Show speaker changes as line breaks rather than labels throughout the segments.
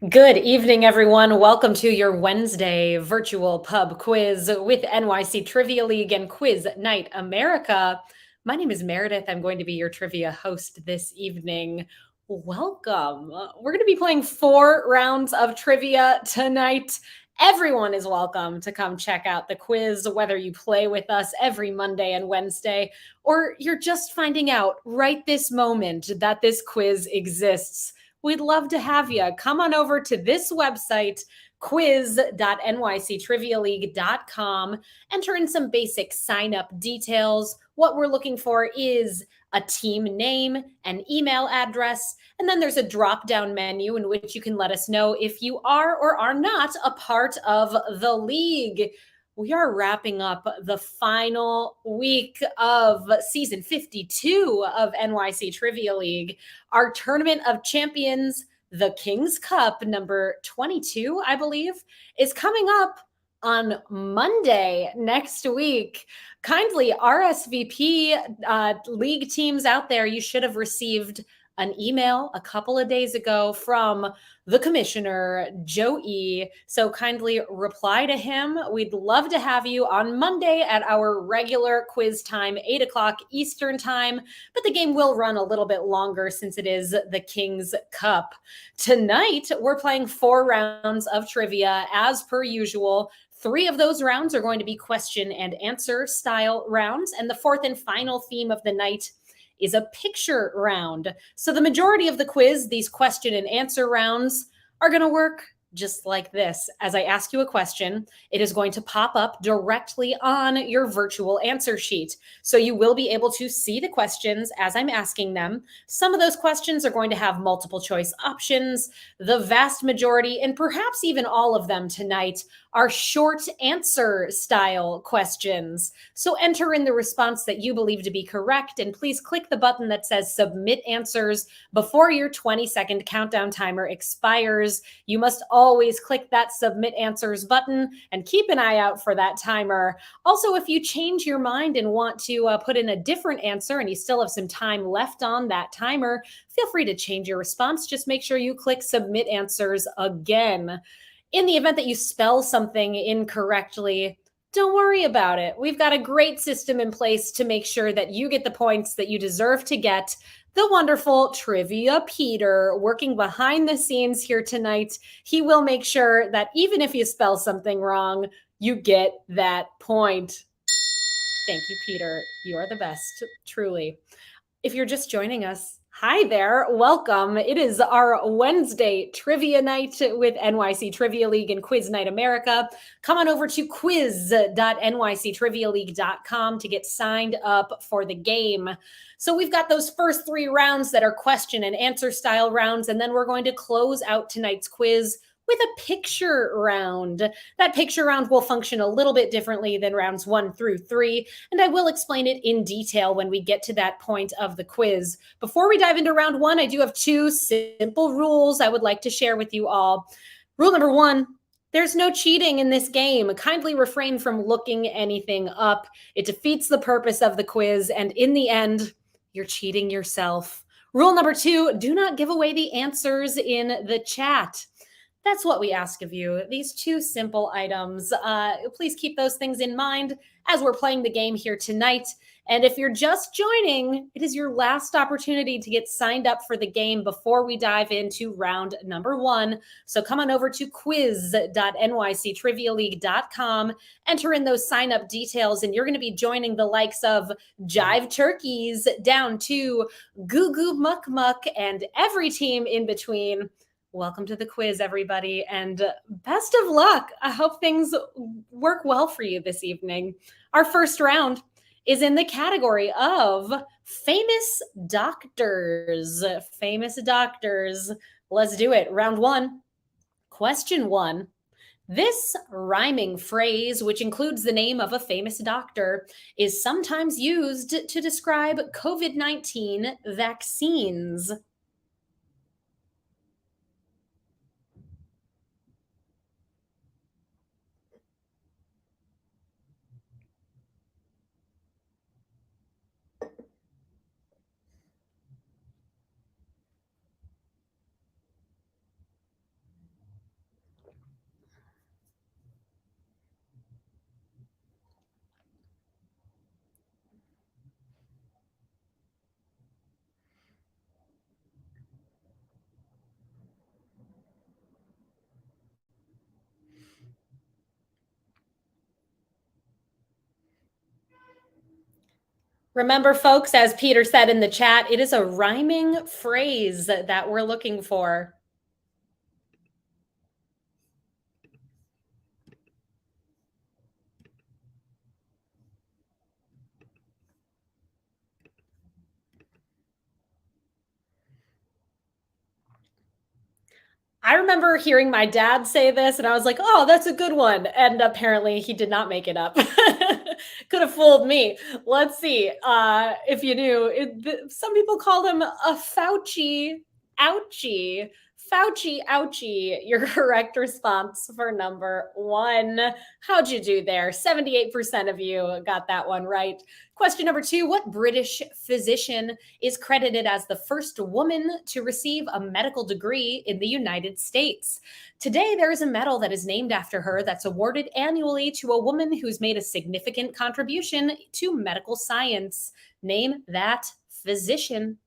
Good evening, everyone. Welcome to your Wednesday virtual pub quiz with NYC Trivia League and Quiz Night America. My name is Meredith. I'm going to be your trivia host this evening. Welcome. We're going to be playing 4 rounds of trivia tonight. Everyone is welcome to come check out the quiz, whether you play with us every Monday and Wednesday, or you're just finding out right this moment that this quiz exists. We'd love to have you. Come on over to this website, quiz.nyctrivialeague.com. Enter in some basic sign up details. What we're looking for is a team name, an email address, and then there's a drop down menu in which you can let us know if you are or are not a part of the league. We are wrapping up the final week of season 52 of NYC Trivia League. Our Tournament of Champions, the King's Cup, number 22, I believe, is coming up on Monday next week. Kindly RSVP league teams out there. You should have received an email a couple of days ago from the commissioner, Joe E. So kindly reply to him. We'd love to have you on Monday at our regular quiz time, 8 o'clock Eastern time. But the game will run a little bit longer since it is the King's Cup. Tonight, we're playing 4 rounds of trivia as per usual. 3 of those rounds are going to be question and answer style rounds. And the fourth and final theme of the night is a picture round. So the majority of the quiz, these question and answer rounds, are going to work just like this. As I ask you a question, it is going to pop up directly on your virtual answer sheet. So you will be able to see the questions as I'm asking them. Some of those questions are going to have multiple choice options. The vast majority, and perhaps even all of them tonight, are short answer style questions. So enter in the response that you believe to be correct, and please click the button that says submit answers before your 20-second countdown timer expires. You must always click that submit answers button and keep an eye out for that timer. Also, if you change your mind and want to put in a different answer and you still have some time left on that timer, feel free to change your response. Just make sure you click submit answers again. In the event that you spell something incorrectly, don't worry about it. We've got a great system in place to make sure that you get the points that you deserve to get. The wonderful Trivia Peter working behind the scenes here tonight. He will make sure that even if you spell something wrong, you get that point. Thank you, Peter. You are the best, truly. If you're just joining us, hi there, welcome. It is our Wednesday trivia night with NYC Trivia League and Quiz Night America. Come on over to quiz.nyctrivialeague.com to get signed up for the game. So we've got those first 3 rounds that are question and answer style rounds, and then we're going to close out tonight's quiz with a picture round. That picture round will function a little bit differently than rounds 1 through 3, and I will explain it in detail when we get to that point of the quiz. Before we dive into round 1, I do have 2 simple rules I would like to share with you all. Rule number 1, there's no cheating in this game. Kindly refrain from looking anything up. It defeats the purpose of the quiz, and in the end, you're cheating yourself. Rule number 2, do not give away the answers in the chat. That's what we ask of you. These 2 simple items. Please keep those things in mind as we're playing the game here tonight. And if you're just joining, it is your last opportunity to get signed up for the game before we dive into round number 1. So come on over to quiz.nyctrivialeague.com, enter in those sign up details, and you're going to be joining the likes of Jive Turkeys down to Goo Goo Muck Muck and every team in between. Welcome to the quiz, everybody, and best of luck. I hope things work well for you this evening. Our first round is in the category of famous doctors. Famous doctors. Let's do it. Round 1. Question 1. This rhyming phrase, which includes the name of a famous doctor, is sometimes used to describe COVID-19 vaccines. Remember, folks, as Peter said in the chat, it is a rhyming phrase that we're looking for. I remember hearing my dad say this, and I was like, "Oh, that's a good one." And apparently, he did not make it up. Could have fooled me. Let's see. If you knew, some people call him a Fauci ouchie. Fauci ouchie. Your correct response for number one. How'd you do there? 78% of you got that one right. Question number two. What British physician is credited as the first woman to receive a medical degree in the United States? Today, there is a medal that is named after her that's awarded annually to a woman who's made a significant contribution to medical science. Name that physician.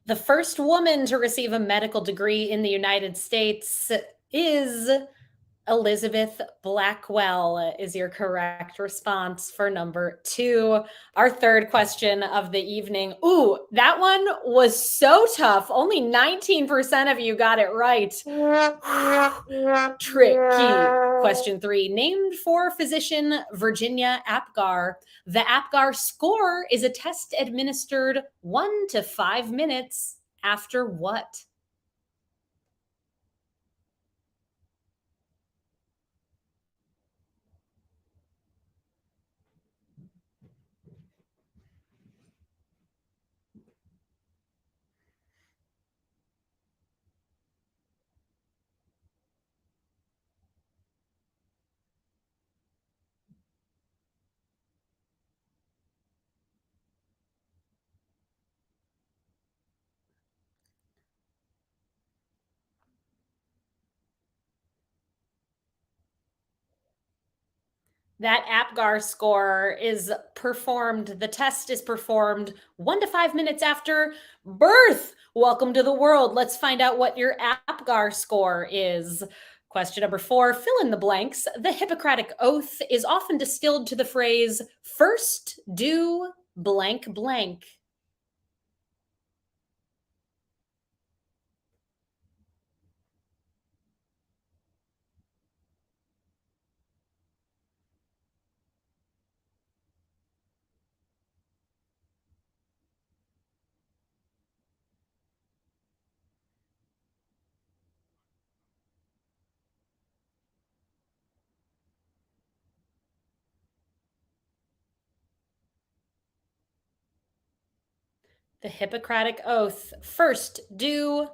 The first woman to receive a medical degree in the United States is Elizabeth Blackwell is your correct response for number two. Our third question of the evening. Ooh, that one was so tough. Only 19% of you got it right. Tricky. Question three. Named for physician Virginia Apgar. The Apgar score is a test administered 1 to 5 minutes after what? That APGAR score is performed, the test is performed 1 to 5 minutes after birth. Welcome to the world. Let's find out what your APGAR score is. Question number four, fill in the blanks. The Hippocratic Oath is often distilled to the phrase, first do blank blank. The Hippocratic Oath. First, do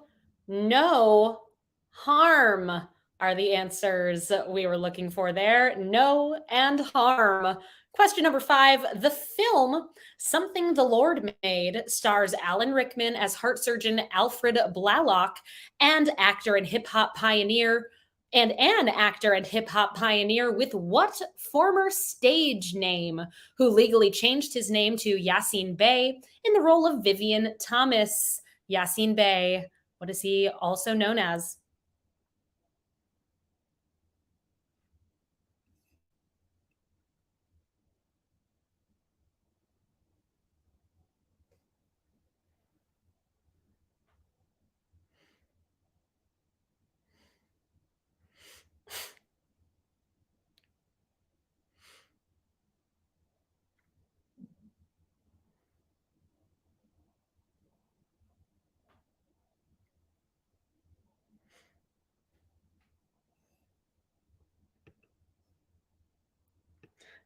no harm are the answers we were looking for there. No and harm. Question number five. The film Something the Lord Made stars Alan Rickman as heart surgeon Alfred Blalock and actor and hip hop pioneer and an actor and hip hop pioneer with what former stage name, who legally changed his name to Yasin Bey in the role of Vivian Thomas. Yasin Bey, what is he also known as?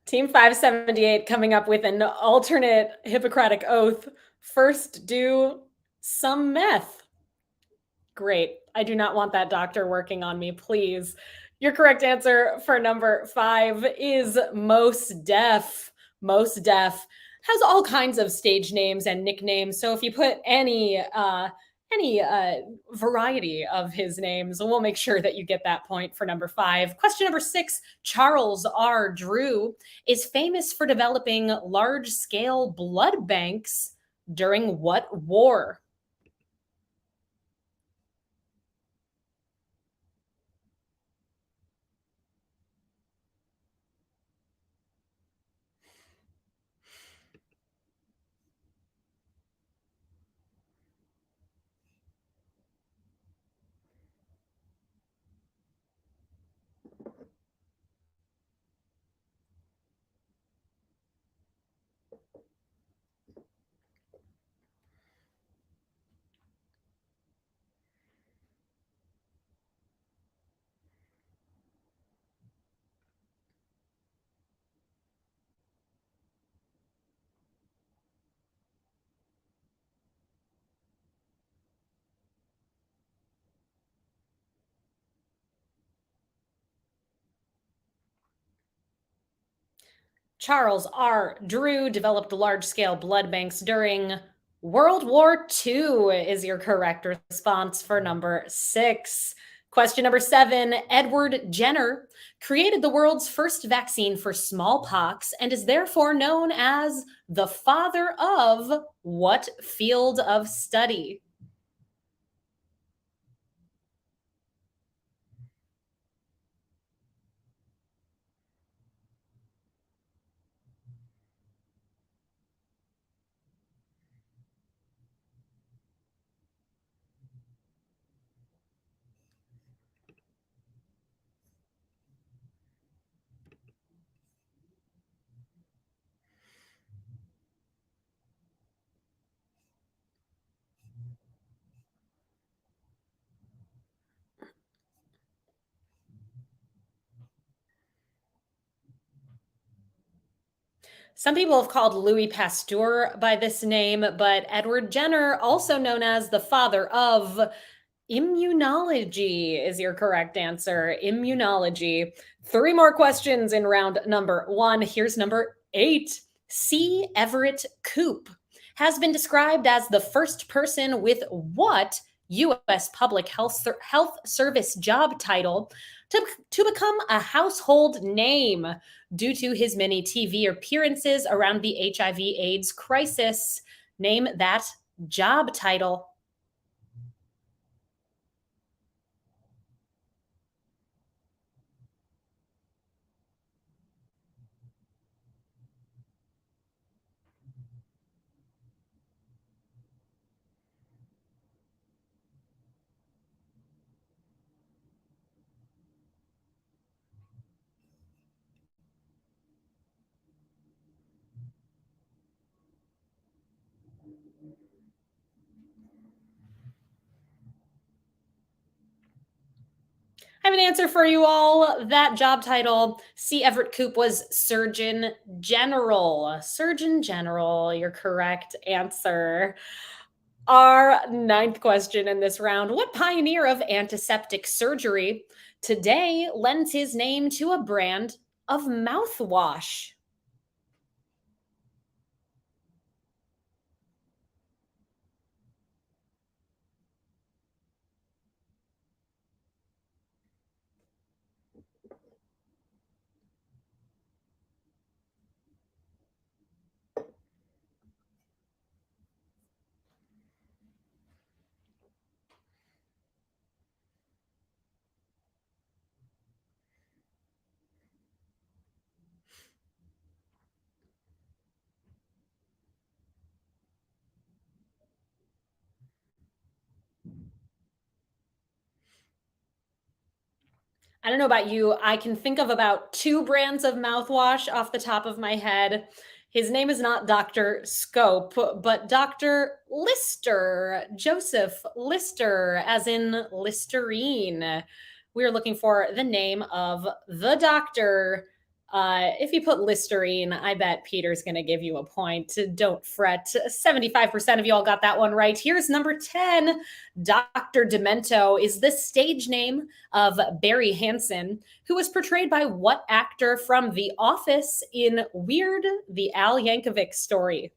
Team 578 coming up with an alternate Hippocratic oath. First, do some meth. Great. I do not want that doctor working on me, please. Your correct answer for number five is Most Def. Most Def has all kinds of stage names and nicknames. So if you put any variety of his names, we'll make sure that you get that point for number five. Question number six: Charles R. Drew is famous for developing large-scale blood banks during what war? Charles R. Drew developed large scale blood banks during World War II, is your correct response for number six. Question number seven: Edward Jenner created the world's first vaccine for smallpox and is therefore known as the father of what field of study? Some people have called Louis Pasteur by this name, but Edward Jenner, also known as the father of immunology, is your correct answer. Immunology. Three more questions in round number one. Here's number eight. C. Everett Koop has been described as the first person with what U.S. Public Health Service job title to become a household name due to his many TV appearances around the HIV/AIDS crisis? Name that job title. I have an answer for you all. That job title, C. Everett Koop, was Surgeon General. Surgeon General, your correct answer. Our ninth question in this round: What pioneer of antiseptic surgery today lends his name to a brand of mouthwash? I don't know about you. I can think of about two brands of mouthwash off the top of my head. His name is not Dr. Scope, but Dr. Lister, Joseph Lister, as in Listerine. We're looking for the name of the doctor If you put Listerine, I bet Peter's going to give you a point. Don't fret. 75% of y'all got that one right. Here's number 10. Dr. Demento is the stage name of Barry Hansen, who was portrayed by what actor from The Office in Weird, the Al Yankovic story?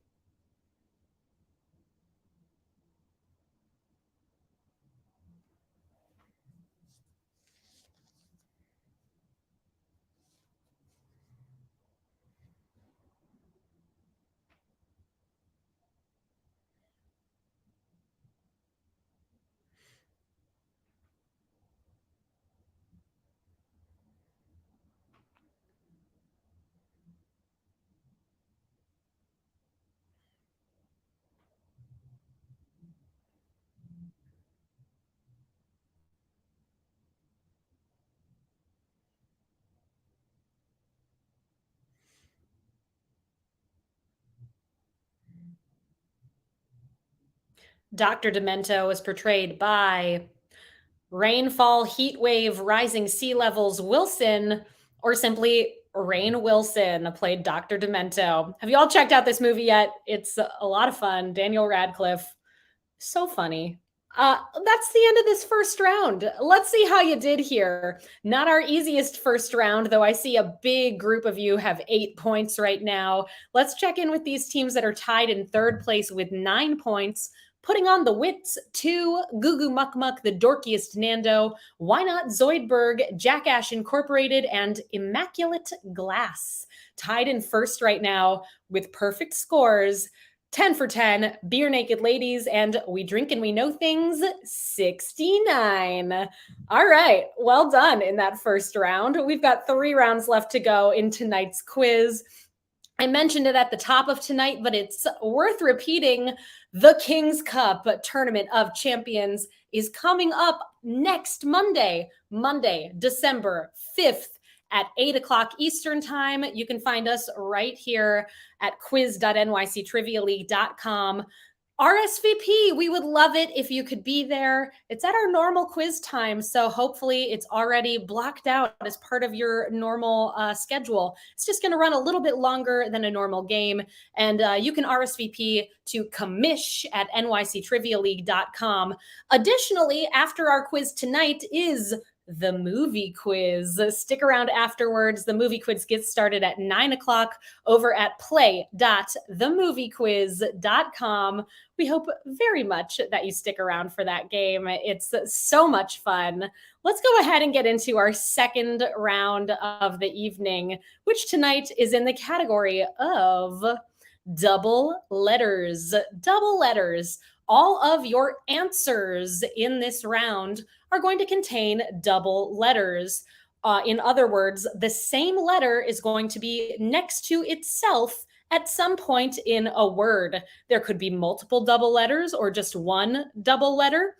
Dr. Demento was portrayed by Rainfall, Heat Wave, Rising Sea Levels, Wilson, or simply Rain Wilson played Dr. Demento. Have you all checked out this movie yet? It's a lot of fun. Daniel Radcliffe, so funny. That's the end of this first round. Let's see how you did here. Not our easiest first round, though I see a big group of you have 8 points right now. Let's check in with these teams that are tied in third place with 9 points. Putting on the wits, 2, Goo Muck Muck, the dorkiest Nando, Why Not Zoidberg, Jackash Incorporated, and Immaculate Glass. Tied in first right now with perfect scores. 10 for 10, Beer Naked Ladies, and We Drink and We Know Things, 69. All right, well done in that first round. We've got 3 rounds left to go in tonight's quiz. I mentioned it at the top of tonight, but it's worth repeating. The King's Cup Tournament of Champions is coming up next Monday, December 5th at 8 o'clock Eastern Time. You can find us right here at quiz.nyctrivialeague.com. RSVP, we would love it if you could be there. It's at our normal quiz time, so hopefully it's already blocked out as part of your normal schedule. It's just going to run a little bit longer than a normal game, and you can RSVP to commish@nyctrivialeague.com. Additionally, after our quiz tonight is the movie quiz. Stick around afterwards. The movie quiz gets started at 9 o'clock over at play.themoviequiz.com. We hope very much that you stick around for that game. It's so much fun. Let's go ahead and get into our second round of the evening, which tonight is in the category of double letters. Double letters. All of your answers in this round are going to contain double letters. In other words, the same letter is going to be next to itself at some point in a word. There could be multiple double letters or just one double letter.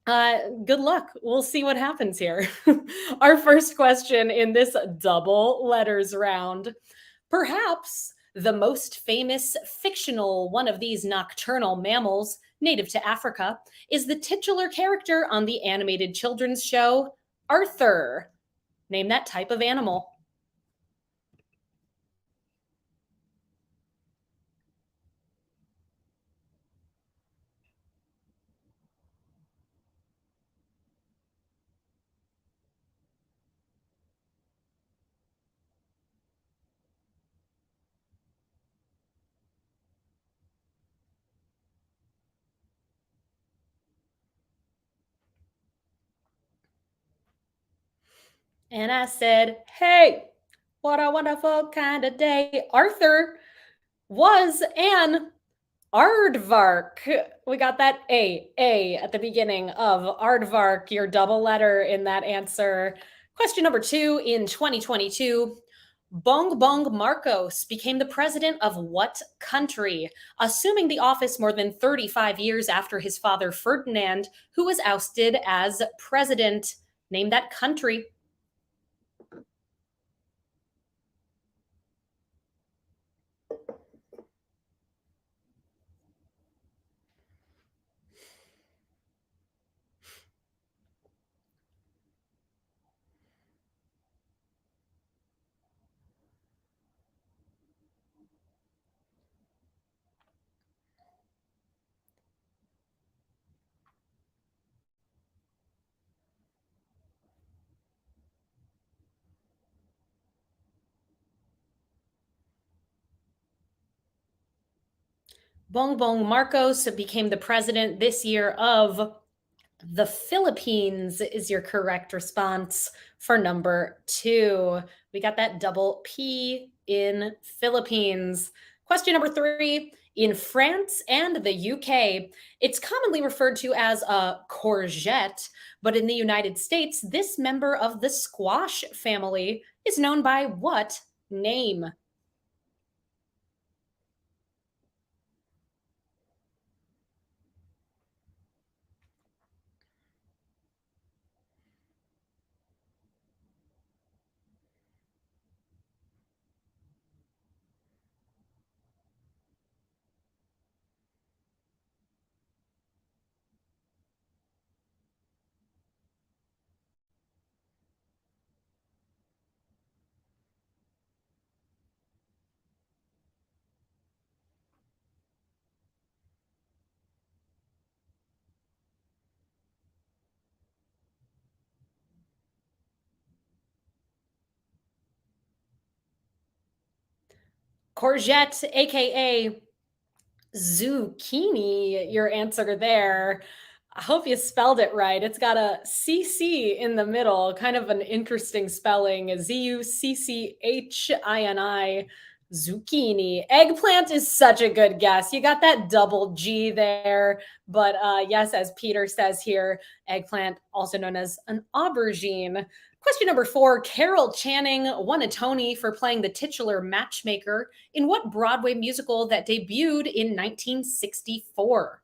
Good luck. We'll see what happens here. Our first question in this double letters round. Perhaps the most famous fictional one of these nocturnal mammals, native to Africa, is the titular character on the animated children's show Arthur. Name that type of animal. And I said, hey, what a wonderful kind of day. Arthur was an aardvark. We got that A at the beginning of aardvark, your double letter in that answer. Question number 2, in 2022, Bong Bong Marcos became the president of what country, assuming the office more than 35 years after his father Ferdinand, who was ousted as president? Name that country. Bongbong Marcos became the president this year of the Philippines, is your correct response for number two. We got that double P in Philippines. Question number three. In France and the UK, it's commonly referred to as a courgette, but in the United States, this member of the squash family is known by what name? Courgette, aka zucchini, your answer there. I hope you spelled it right. It's got a CC in the middle, kind of an interesting spelling. Zucchini. Zucchini. Eggplant is such a good guess. You got that double G there. But yes, as Peter says here, eggplant, also known as an aubergine. Question number four. Carol Channing won a Tony for playing the titular matchmaker in what Broadway musical that debuted in 1964?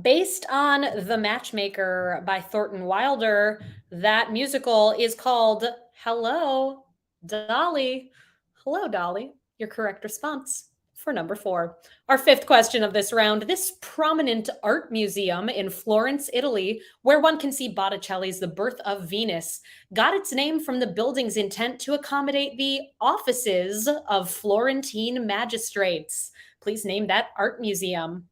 Based on The Matchmaker by Thornton Wilder, that musical is called Hello, Dolly. Hello, Dolly. Your correct response for number four. Our fifth question of this round. This prominent art museum in Florence, Italy, where one can see Botticelli's The Birth of Venus, got its name from the building's intent to accommodate the offices of Florentine magistrates. Please name that art museum.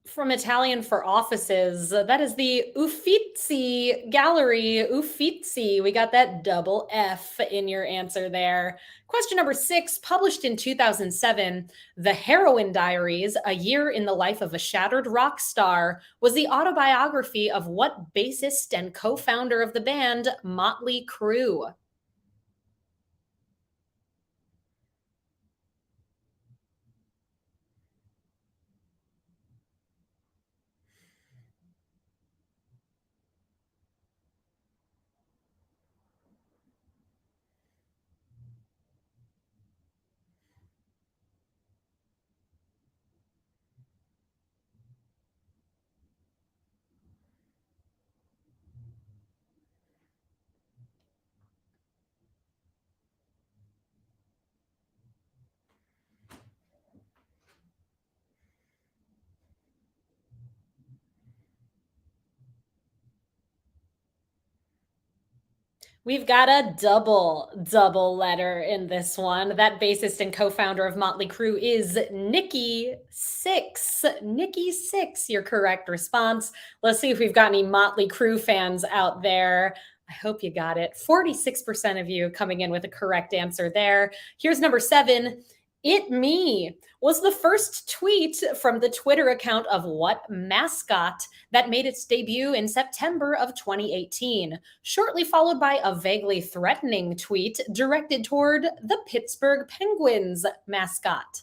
From Italian for offices, that is the Uffizi Gallery. Uffizi. We got that double F in your answer there. Question number six, published in 2007, The Heroin Diaries, A Year in the Life of a Shattered Rock Star, was the autobiography of what bassist and co founder of the band, Motley Crue? We've got a double letter in this one. That bassist and co-founder of Motley Crue is Nikki Six. Nikki Six, your correct response. Let's see if we've got any Motley Crue fans out there. I hope you got it. 46% of you coming in with a correct answer there. Here's number 7. It Me was the first tweet from the Twitter account of what mascot that made its debut in September of 2018, shortly followed by a vaguely threatening tweet directed toward the Pittsburgh Penguins mascot.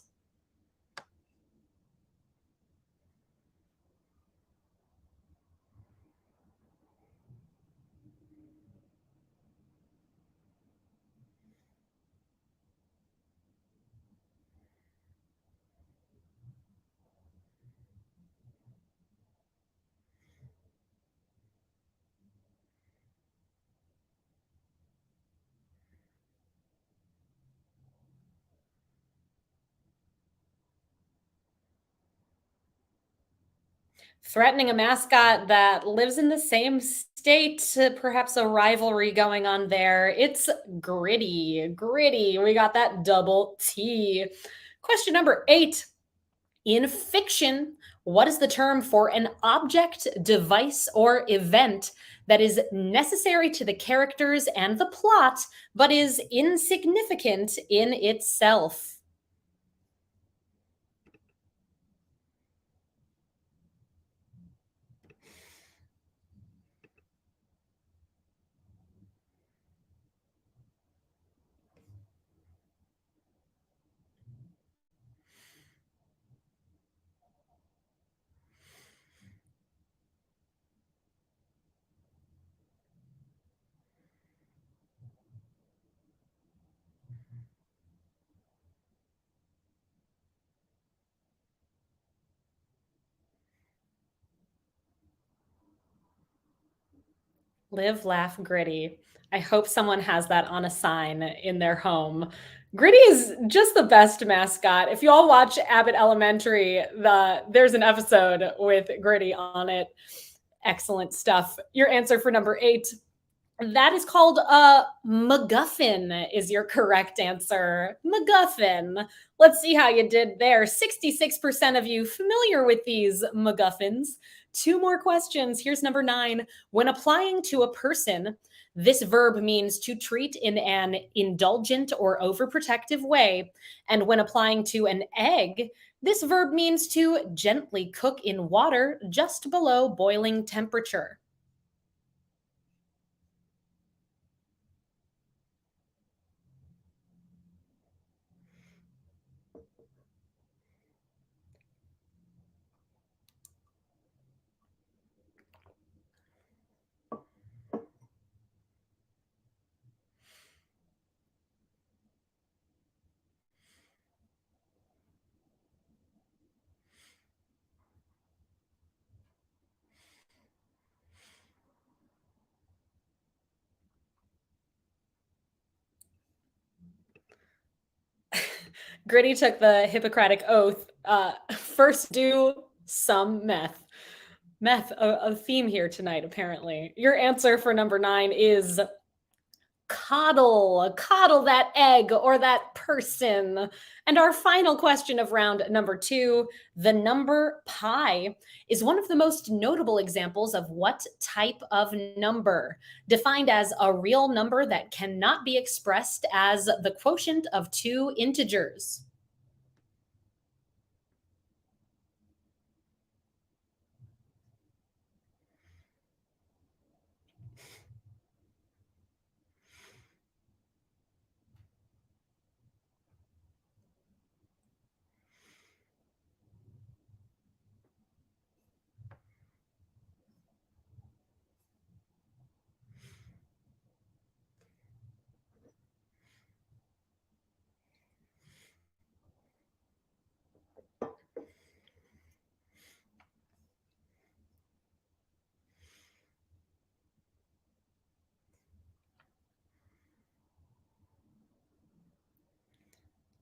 Threatening a mascot that lives in the same state, perhaps a rivalry going on there. It's Gritty. Gritty. We got that double T. Question number 8. In fiction, what is the term for an object, device, or event that is necessary to the characters and the plot, but is insignificant in itself? Live, laugh, gritty. I hope someone has that on a sign in their home. Gritty is just the best mascot. If you all watch Abbott Elementary, there's an episode with Gritty on it. Excellent stuff. Your answer for number 8. That is called a MacGuffin, is your correct answer. MacGuffin. Let's see how you did there. 66% of you familiar with these MacGuffins. 2 more questions. Here's number 9. When applying to a person, this verb means to treat in an indulgent or overprotective way. And when applying to an egg, this verb means to gently cook in water just below boiling temperature. Gritty took the Hippocratic oath. First, do some meth. Meth, a theme here tonight, apparently. Your answer for number 9 is coddle that egg or that person. And our final question of round number 2, the number pi is one of the most notable examples of what type of number, defined as a real number that cannot be expressed as the quotient of 2 integers.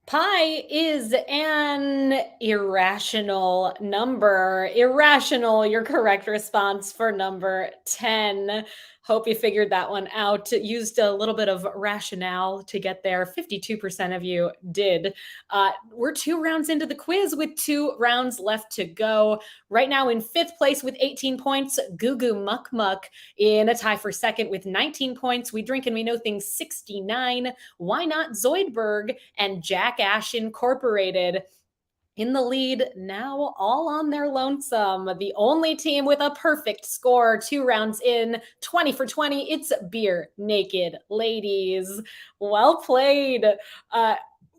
Pi is an irrational number. Irrational, your correct response for number 10. Hope you figured that one out. Used a little bit of rationale to get there. 52% of you did. We're 2 rounds into the quiz with 2 rounds left to go. Right now, in fifth place with 18 points, Goo Goo Muck Muck. In a tie for second with 19 points, We Drink and We Know Things 69. Why Not Zoidberg and Jack Ash Incorporated in the lead now, all on their lonesome. The only team with a perfect score 2 rounds in, 20 for 20. It's Beer Naked Ladies. Well played.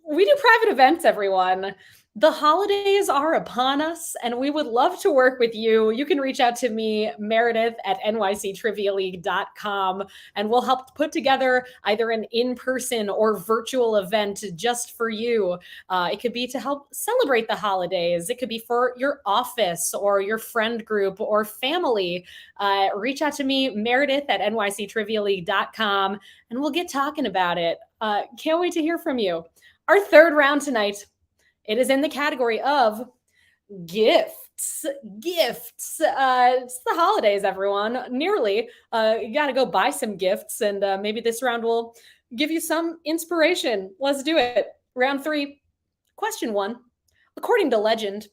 We do private events, everyone. The holidays are upon us, and we would love to work with you. You can reach out to me, Meredith at nyctrivialeague.com, and we'll help put together either an in person or virtual event just for you. It could be to help celebrate the holidays. It could be for your office or your friend group or family. Reach out to me, Meredith at nyctrivialeague.com, and we'll get talking about it. Can't wait to hear from you. Our third round tonight, it is in the category of gifts. Gifts. It's the holidays, everyone. Nearly. You got to go buy some gifts, and maybe this round will give you some inspiration. Let's do it. Round three. Question one. According to legend,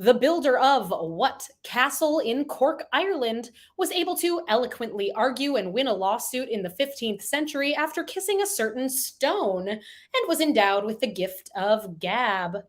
the builder of what castle in Cork, Ireland, was able to eloquently argue and win a lawsuit in the 15th century after kissing a certain stone and was endowed with the gift of gab?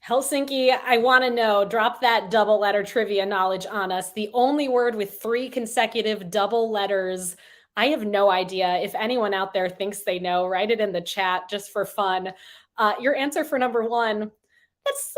Helsinki, I want to know. Drop that double letter trivia knowledge on us. The only word with 3 consecutive double letters. I have no idea. If anyone out there thinks they know, write it in the chat just for fun. Your answer for number one, that's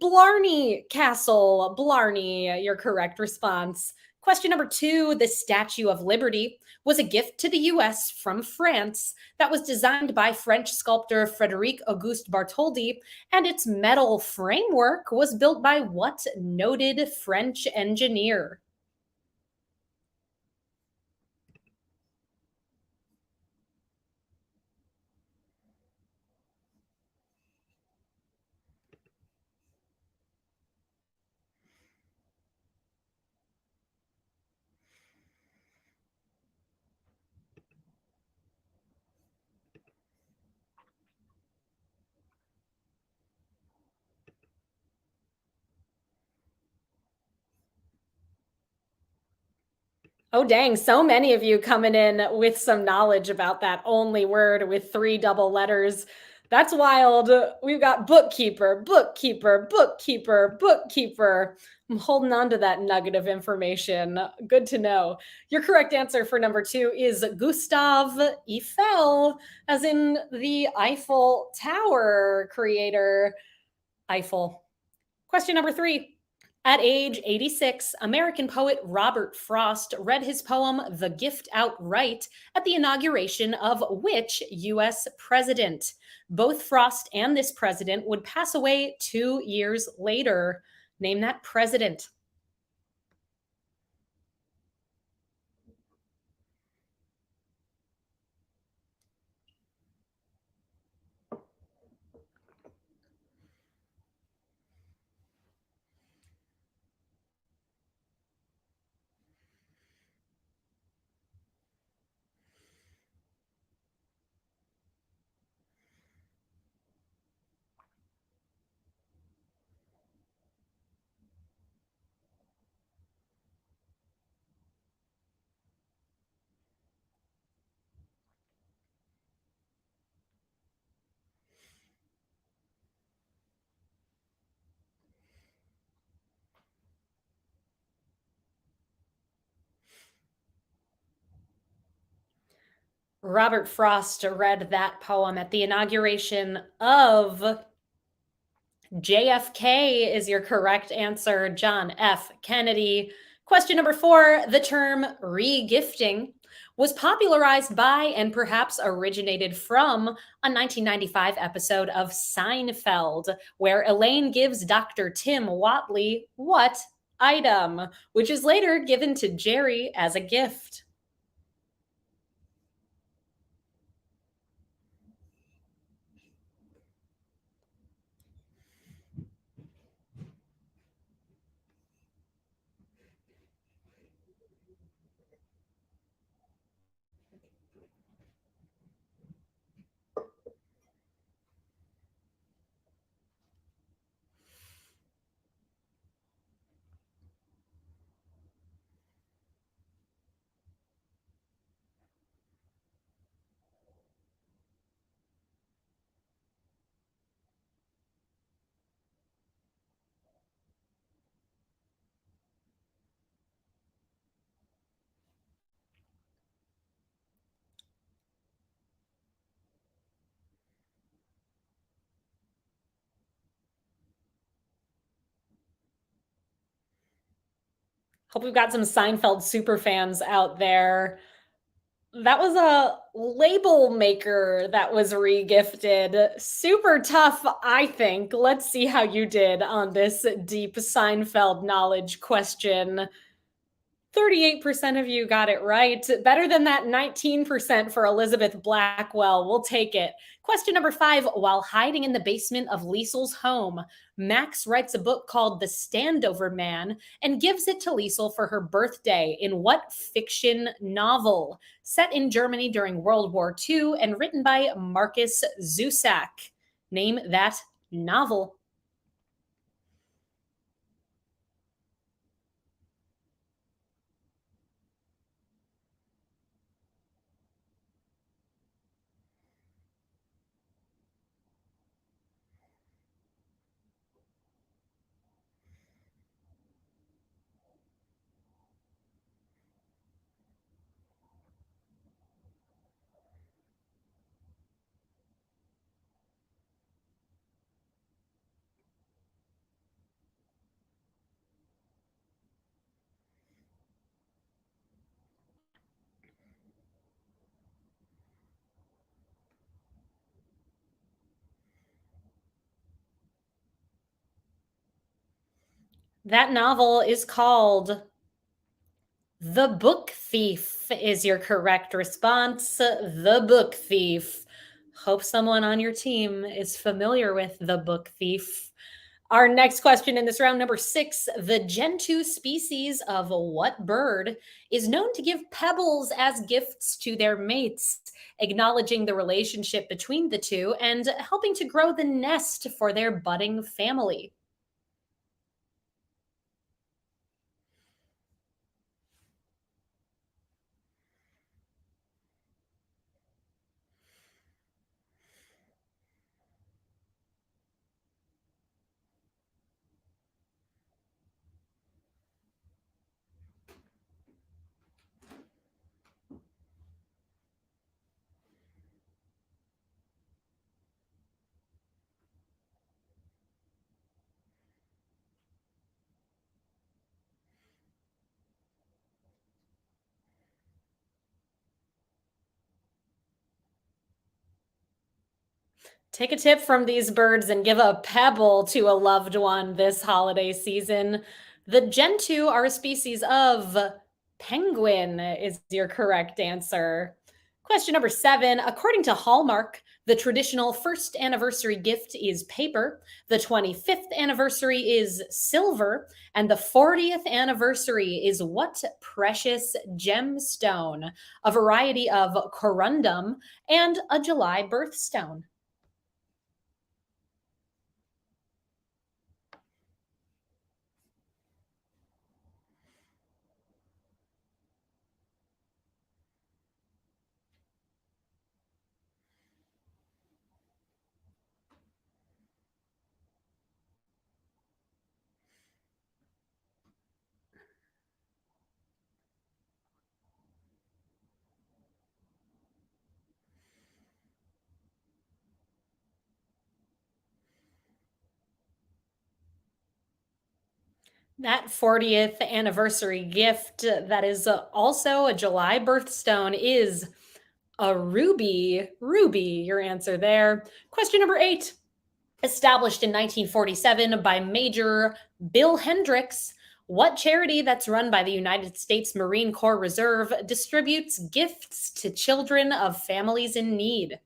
Blarney Castle. Blarney, your correct response. Question number two, the Statue of Liberty was a gift to the US from France that was designed by French sculptor Frederic Auguste Bartholdi, and its metal framework was built by what noted French engineer? Oh, dang. So many of you coming in with some knowledge about that only word with 3 double letters. That's wild. We've got bookkeeper, bookkeeper, bookkeeper, bookkeeper. I'm holding on to that nugget of information. Good to know. Your correct answer for number two is Gustav Eiffel, as in the Eiffel Tower creator. Eiffel. Question number three. At age 86, American poet Robert Frost read his poem The Gift outright at the inauguration of which US president? Both Frost and this president would pass away 2 years later. Name that president. Robert Frost read that poem at the inauguration of JFK is your correct answer. John F. Kennedy. Question number 4. The term regifting was popularized by and perhaps originated from a 1995 episode of Seinfeld, where Elaine gives Dr. Tim Watley what item, which is later given to Jerry as a gift. Hope we've got some Seinfeld super fans out there. That was a label maker that was regifted. Super tough, I think. Let's see how you did on this deep Seinfeld knowledge question. 38% of you got it right. Better than that 19% for Elizabeth Blackwell. We'll take it. Question number 5. While hiding in the basement of Liesel's home, Max writes a book called The Standover Man and gives it to Liesel for her birthday in what fiction novel? Set in Germany during World War II and written by Markus Zusak. Name that novel. That novel is called The Book Thief is your correct response. The Book Thief. Hope someone on your team is familiar with The Book Thief. Our next question in this round, number 6. The gentoo species of what bird is known to give pebbles as gifts to their mates, acknowledging the relationship between the two and helping to grow the nest for their budding family? Take a tip from these birds and give a pebble to a loved one this holiday season. The gentoo are a species of penguin, is your correct answer. Question number 7. According to Hallmark, the traditional first anniversary gift is paper, the 25th anniversary is silver, and the 40th anniversary is what precious gemstone? A variety of corundum and a July birthstone. That 40th anniversary gift that is also a July birthstone is a ruby. Ruby, your answer there. Question number 8. Established in 1947 by Major Bill Hendricks, what charity that's run by the United States Marine Corps Reserve distributes gifts to children of families in need?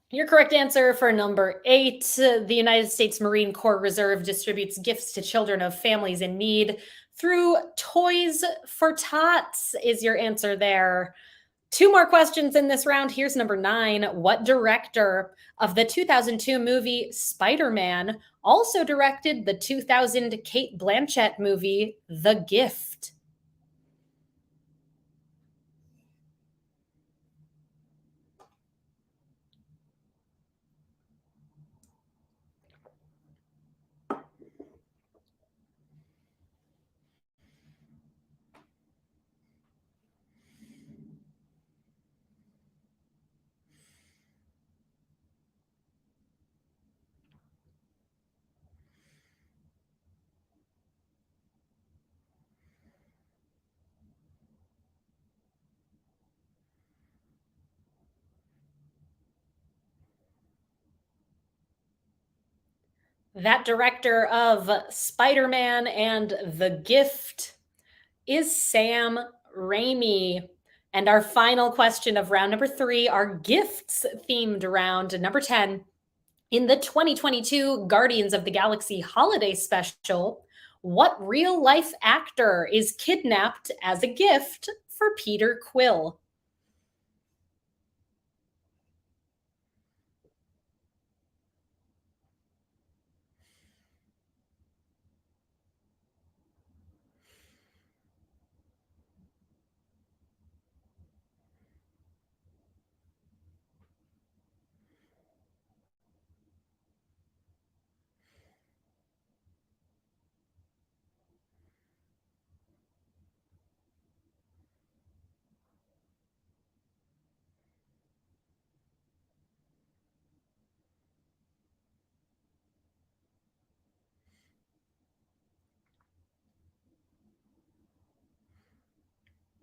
Your correct answer for number 8. The United States Marine Corps Reserve distributes gifts to children of families in need through Toys for Tots, is your answer there. Two more questions in this round. Here's number 9. What director of the 2002 movie Spider Man also directed the 2000 Kate Blanchett movie The Gift? That director of Spider Man and The Gift is Sam Raimi. And our final question of round number 3, our gifts themed round, number 10. In the 2022 Guardians of the Galaxy holiday special, what real life actor is kidnapped as a gift for Peter Quill?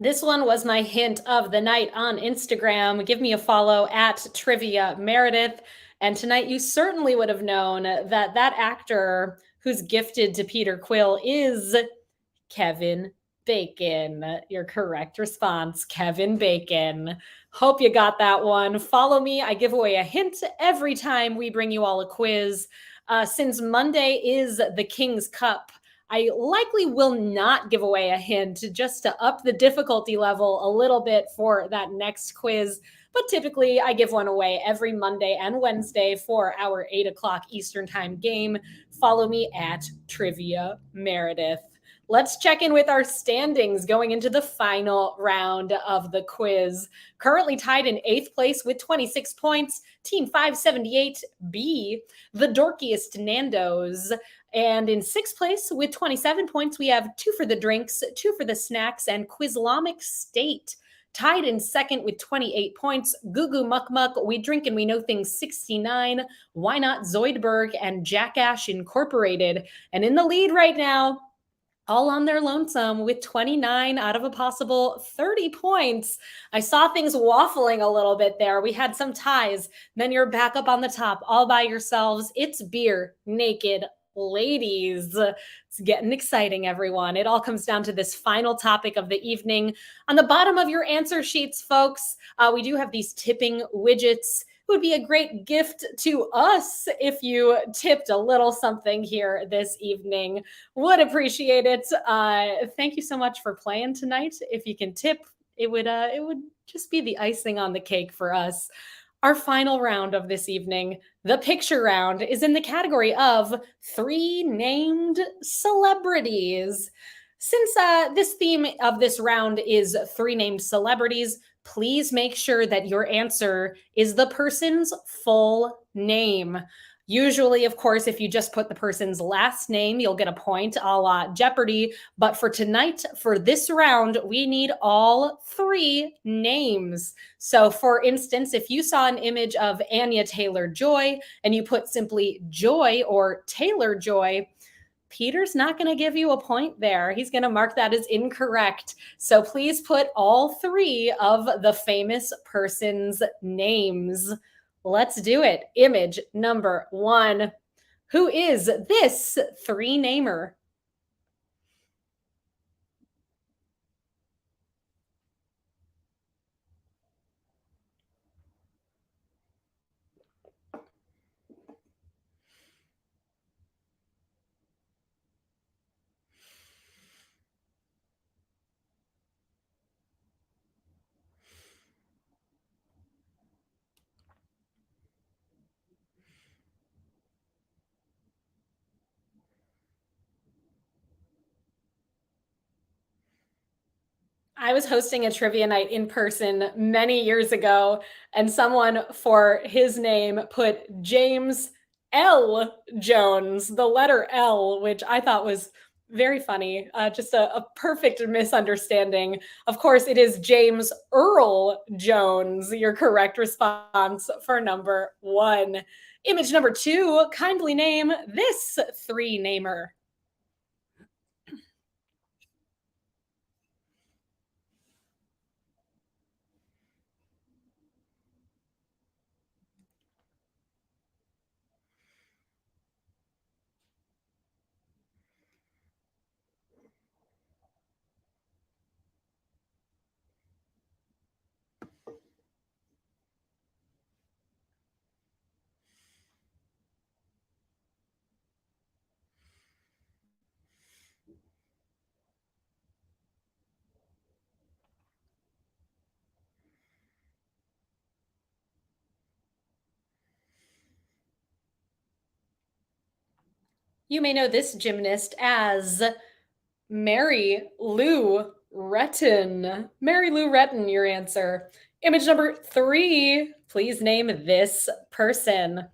This one was my hint of the night on Instagram. Give me a follow at Trivia Meredith. And tonight, you certainly would have known that that actor who's gifted to Peter Quill is Kevin Bacon. Your correct response, Kevin Bacon. Hope you got that one. Follow me. I give away a hint every time we bring you all a quiz. Since Monday is the King's Cup, I likely will not give away a hint just to up the difficulty level a little bit for that next quiz. But typically, I give one away every Monday and Wednesday for our 8 o'clock Eastern Time game. Follow me at Trivia Meredith. Let's check in with our standings going into the final round of the quiz. Currently tied in 8th place with 26 points, Team 578B, the dorkiest Nando's. And in 6th place with 27 points, we have 2 for the drinks, 2 for the snacks, and Quizlamic State. Tied in 2nd with 28 points, Goo Goo Muck Muck, We Drink and We Know Things 69, Why Not Zoidberg, and Jackash Incorporated. And in the lead right now, all on their lonesome with 29 out of a possible 30 points. I saw things waffling a little bit there. We had some ties. Then you're back up on the top all by yourselves. It's beer, naked ladies. It's getting exciting, everyone. It all comes down to this final topic of the evening. On the bottom of your answer sheets, folks, we do have these tipping widgets. It would be a great gift to us if you tipped a little something here this evening. Would appreciate it. Thank you so much for playing tonight. If you can tip, it would just be the icing on the cake for us. Our final round of this evening, the picture round, is in the category of three named celebrities. Since this theme of this round is three named celebrities, please make sure that your answer is the person's full name. Usually, of course, if you just put the person's last name, you'll get a point a la Jeopardy. But for tonight, for this round, we need all three names. So, for instance, if you saw an image of Anya Taylor Joy and you put simply Joy or Taylor Joy, Peter's not going to give you a point there. He's going to mark that as incorrect. So please put all three of the famous person's names. Let's do it. Image number one. Who is this three namer? I was hosting a trivia night in person many years ago, and someone for his name put James L. Jones, the letter L, which I thought was very funny. Just a perfect misunderstanding. Of course, it is James Earl Jones, your correct response for number one. Image number two, kindly name this three namer. You may know this gymnast as Mary Lou Retton. Mary Lou Retton, your answer. Image number three. Please name this person.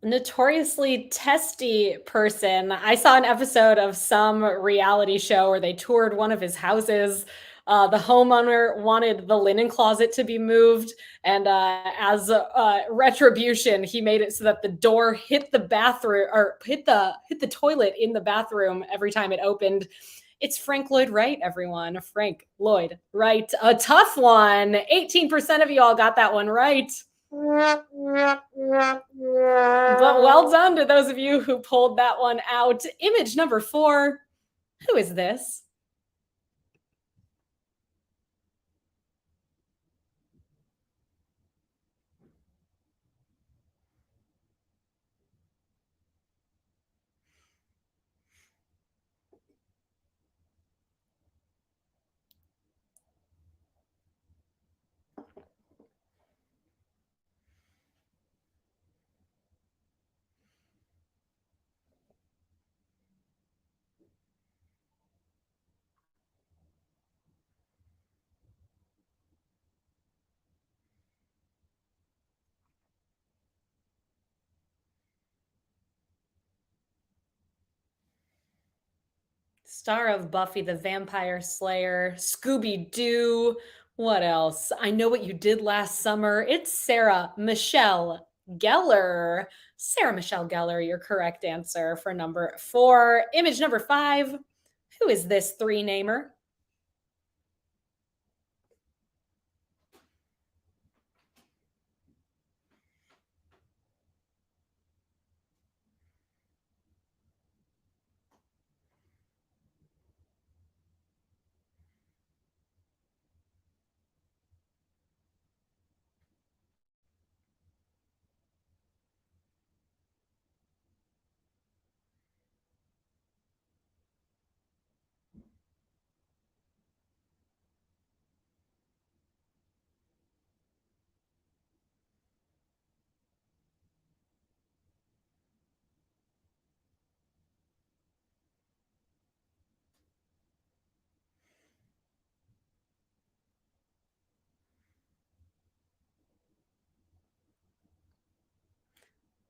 Notoriously testy person. I saw an episode of some reality show where they toured one of his houses. The homeowner wanted the linen closet to be moved, and as retribution, he made it so that the door hit the bathroom or hit the toilet in the bathroom every time it opened. It's Frank Lloyd Wright, everyone. Frank Lloyd Wright. A tough one. 18% of you all got that one right. But well done to those of you who pulled that one out. Image number four. Who is this? Star of Buffy the Vampire Slayer, Scooby Doo. What else? I Know What You Did Last Summer. It's Sarah Michelle Gellar. Sarah Michelle Gellar, your correct answer for number four. Image number five. Who is this three namer?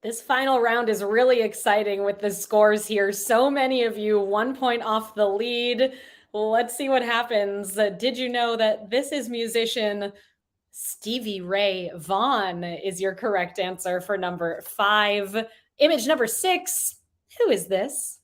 This final round is really exciting with the scores here. So many of you, 1 point off the lead. Let's see what happens. Did you know that this is musician Stevie Ray Vaughan is your correct answer for number five. Image number six. Who is this?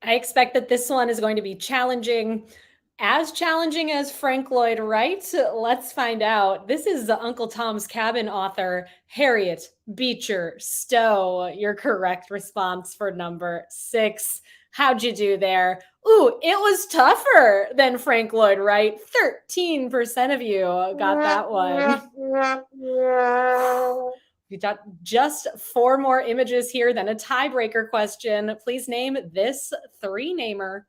I expect that this one is going to be challenging as Frank Lloyd Wright. Let's find out. This is the Uncle Tom's Cabin author, Harriet Beecher Stowe. Your correct response for number six. How'd you do there? Ooh, it was tougher than Frank Lloyd Wright. 13% of you got that one. We got just four more images here, then a tiebreaker question. Please name this three namer.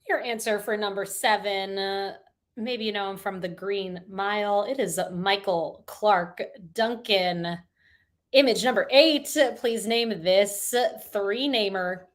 Your answer for number seven, maybe you know him from The Green Mile. It is Michael Clark Duncan. Image number eight, please name this three namer.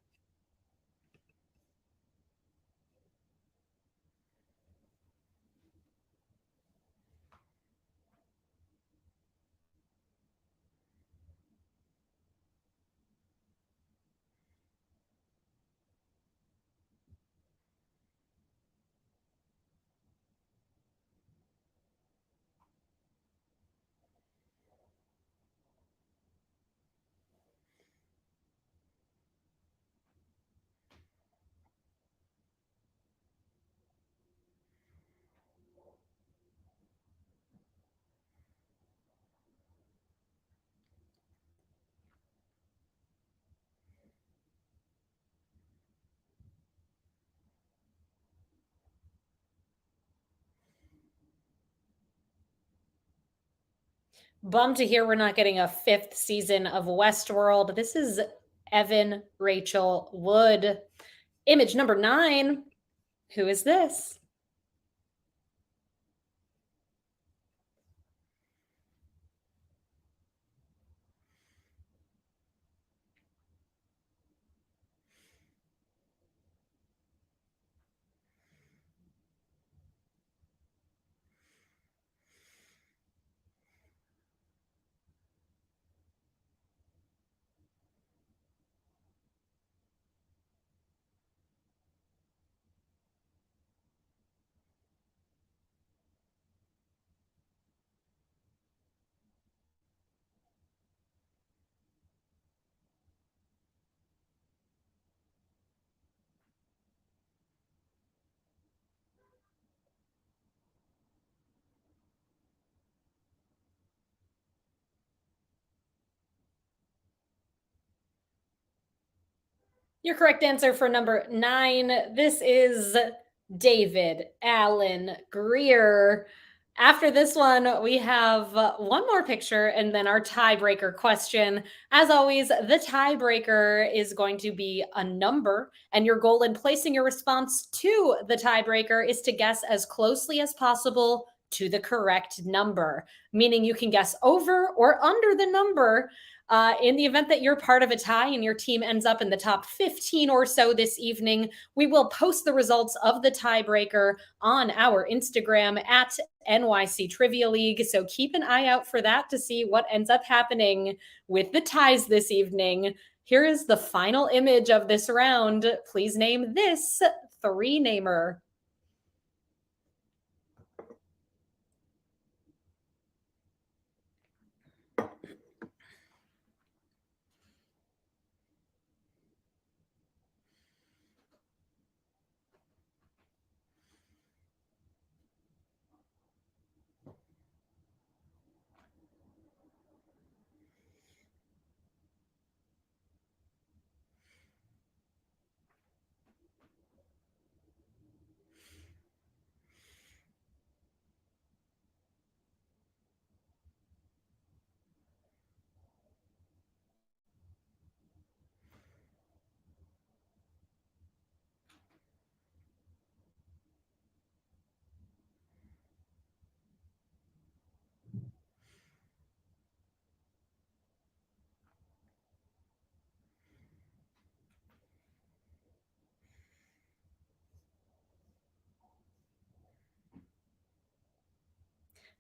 Bummed to hear we're not getting a fifth season of Westworld. This is Evan Rachel Wood. Image number 9. Who is this? Your correct answer for number 9. This is David Allen Greer. After this one, we have one more picture and then our tiebreaker question. As always, the tiebreaker is going to be a number, and your goal in placing your response to the tiebreaker is to guess as closely as possible to the correct number, meaning you can guess over or under the number. In the event that you're part of a tie and your team ends up in the top 15 or so this evening, we will post the results of the tiebreaker on our Instagram at NYC Trivia League. So keep an eye out for that to see what ends up happening with the ties this evening. Here is the final image of this round. Please name this 3-namer.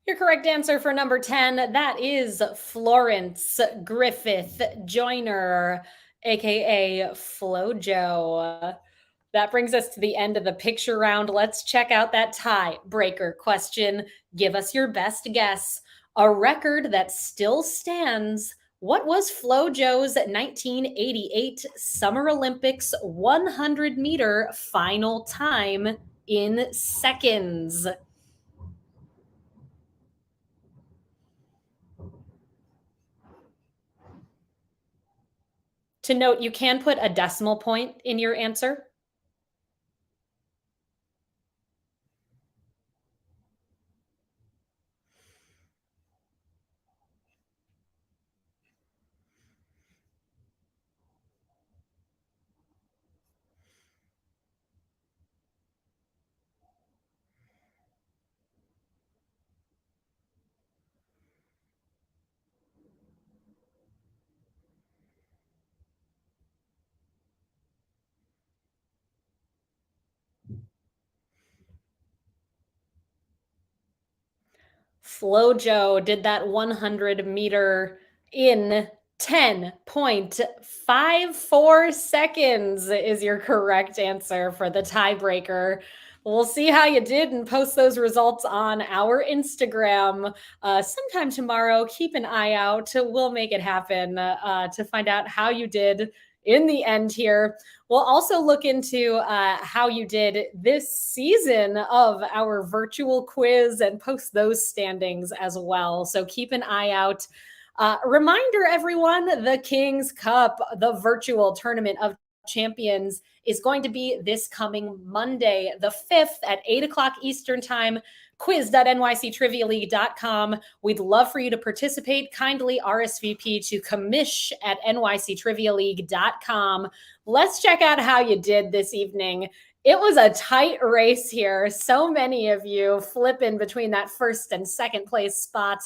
Your correct answer for number 10, that is Florence Griffith Joyner, aka FloJo. That brings us to the end of the picture round. Let's check out that tiebreaker question. Give us your best guess. A record that still stands. What was FloJo's 1988 Summer Olympics 100-meter final time in seconds? To note, you can put a decimal point in your answer. FloJo did that 100-meter in 10.54 seconds is your correct answer for the tiebreaker. We'll see how you did and post those results on our Instagram sometime tomorrow. Keep an eye out. We'll make it happen to find out how you did in the end here. We'll also look into how you did this season of our virtual quiz and post those standings as well. So keep an eye out. Reminder, everyone, the King's Cup, the virtual tournament of champions, is going to be this coming Monday, the 5th at 8 o'clock Eastern time. quiz.nyctrivialeague.com. We'd love for you to participate. Kindly RSVP to commish@nyctrivialeague.com. Let's check out how you did this evening. It was a tight race here. So many of you flipping between that first and second place spot.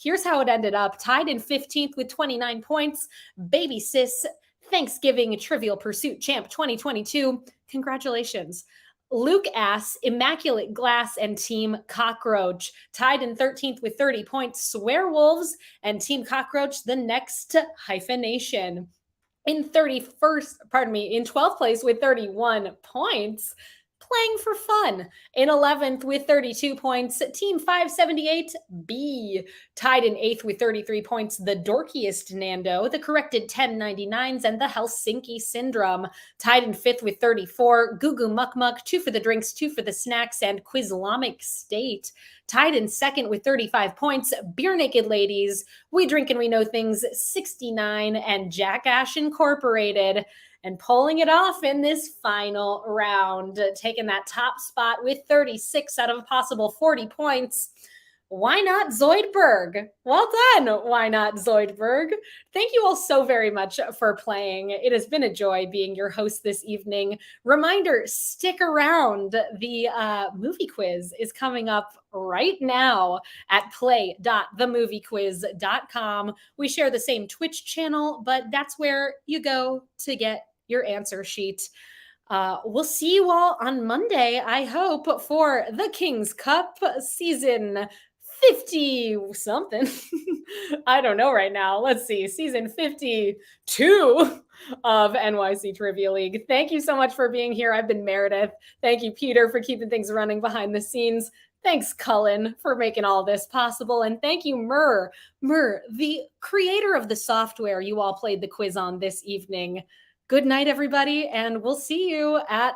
Here's how it ended up. Tied in 15th with 29 points, Baby Sis Thanksgiving Trivial Pursuit Champ 2022. Congratulations. Luke Ass, Immaculate Glass, and Team Cockroach. Tied in 13th with 30 points, Swearwolves and Team Cockroach, the next hyphenation. In 12th place with 31 points, Playing for Fun. In 11th with 32 points, Team 578B. Tied in 8th with 33 points, The Dorkiest Nando, The Corrected 1099s, and The Helsinki Syndrome. Tied in 5th with 34, Goo Goo Muck Muck, 2 for the Drinks, 2 for the Snacks, and Quizlamic State. Tied in 2nd with 35 points, Beer Naked Ladies, We Drink and We Know Things 69, and Jackass Incorporated. And pulling it off in this final round, taking that top spot with 36 out of a possible 40 points. Why not Zoidberg? Well done. Why not Zoidberg? Thank you all so very much for playing. It has been a joy being your host this evening. Reminder, stick around. The movie quiz is coming up right now at play.themoviequiz.com. We share the same Twitch channel, but that's where you go to get your answer sheet. We'll see you all on Monday, I hope, for the King's Cup season 50 something. I don't know right now. Let's see. Season 52 of NYC Trivia League. Thank you so much for being here. I've been Meredith. Thank you, Peter, for keeping things running behind the scenes. Thanks, Cullen, for making all this possible. And thank you, Mur, the creator of the software you all played the quiz on this evening. Good night, everybody, and we'll see you at